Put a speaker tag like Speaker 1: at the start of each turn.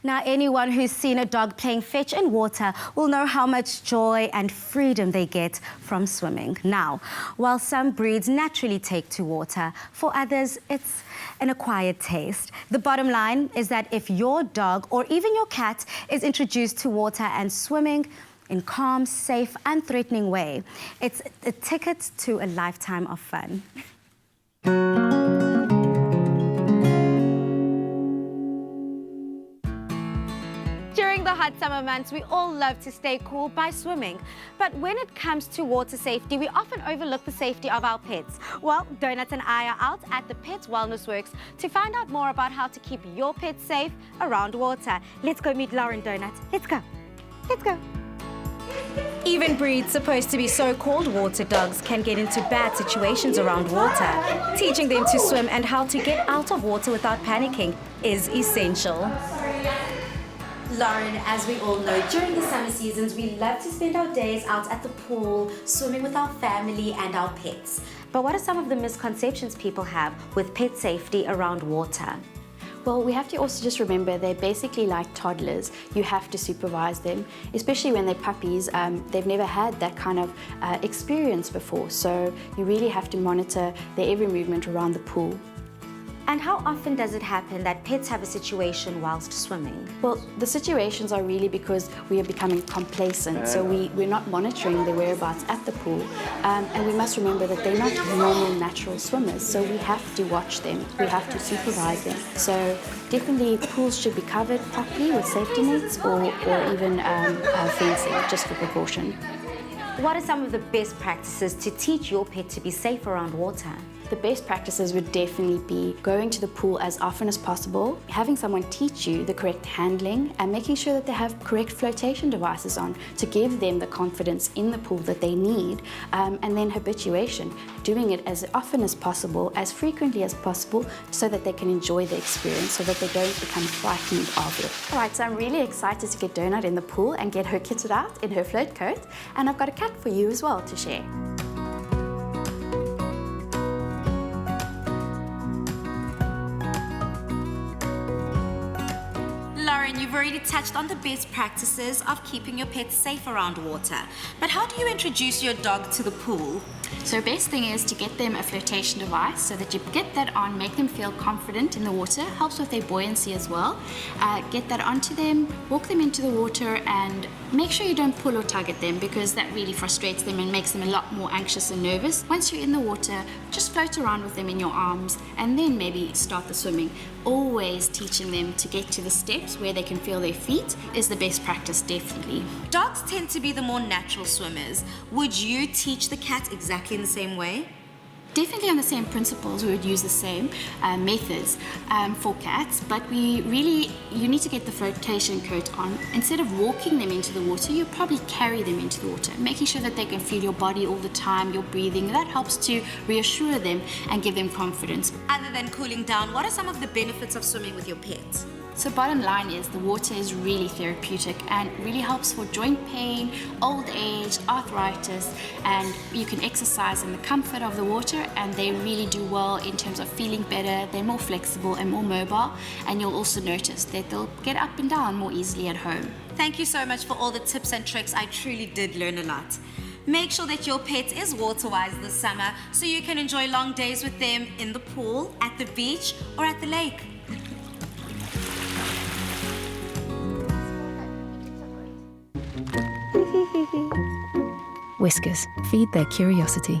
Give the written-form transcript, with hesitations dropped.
Speaker 1: Now, anyone who's seen a dog playing fetch in water will know how much joy and freedom they get from swimming. Now, while some breeds naturally take to water, for others, it's an acquired taste. The bottom line is that if your dog or even your cat is introduced to water and swimming in calm, safe, unthreatening way, it's a ticket to a lifetime of fun. During the hot summer months, we all love to stay cool by swimming. But when it comes to water safety, we often overlook the safety of our pets. Well, Donut and I are out at the Pets Wellness Works to find out more about how to keep your pets safe around water. Let's go meet Lauren, Donut. Let's go. Let's go. Even breeds supposed to be so-called water dogs can get into bad situations around water. Teaching them to swim and how to get out of water without panicking is essential. Lauren, as we all know, during the summer seasons, we love to spend our days out at the pool, swimming with our family and our pets. But what are some of the misconceptions people have with pet safety around water?
Speaker 2: Well, we have to also just remember they're basically like toddlers. You have to supervise them, especially when they're puppies. They've never had that kind of experience before, so you really have to monitor their every movement around the pool.
Speaker 1: And how often does it happen that pets have a situation whilst swimming?
Speaker 2: Well, the situations are really because we are becoming complacent, so we're not monitoring their whereabouts at the pool. And we must remember that they're not normal, natural swimmers, so we have to watch them, we have to supervise them. So definitely pools should be covered properly with safety nets or even fencing, just for precaution.
Speaker 1: What are some of the best practices to teach your pet to be safe around water?
Speaker 2: The best practices would definitely be going to the pool as often as possible, having someone teach you the correct handling, and making sure that they have correct flotation devices on to give them the confidence in the pool that they need, and then habituation, doing it as often as possible, as frequently as possible, so that they can enjoy the experience, so that they don't become frightened of it. All right, so I'm really excited to get Donut in the pool and get her kitted out in her float coat, and I've got a cat for you as well to share.
Speaker 1: Lauren, you've already touched on the best practices of keeping your pets safe around water. But how do you introduce your dog to the pool?
Speaker 2: So best thing is to get them a flotation device so that you get that on, make them feel confident in the water, helps with their buoyancy as well. Get that onto them, walk them into the water, and make sure you don't pull or tug at them, because that really frustrates them and makes them a lot more anxious and nervous. Once you're in the water, just float around with them in your arms and then maybe start the swimming. Always teaching them to get to the steps where they can feel their feet is the best practice, definitely.
Speaker 1: Dogs tend to be the more natural swimmers. Would you teach the cat exactly in the same way?
Speaker 2: Definitely on the same principles, we would use the same methods for cats, but you need to get the flotation coat on. Instead of walking them into the water, you probably carry them into the water, making sure that they can feel your body all the time, your breathing. That helps to reassure them and give them confidence.
Speaker 1: Other than cooling down, what are some of the benefits of swimming with your pets?
Speaker 2: So bottom line is the water is really therapeutic and really helps for joint pain, old age, arthritis, and you can exercise in the comfort of the water, and they really do well in terms of feeling better. They're more flexible and more mobile, and you'll also notice that they'll get up and down more easily at home.
Speaker 1: Thank you so much for all the tips and tricks. I truly did learn a lot. Make sure that your pet is water-wise this summer so you can enjoy long days with them in the pool, at the beach, or at the lake.
Speaker 3: Whiskers, feed their curiosity.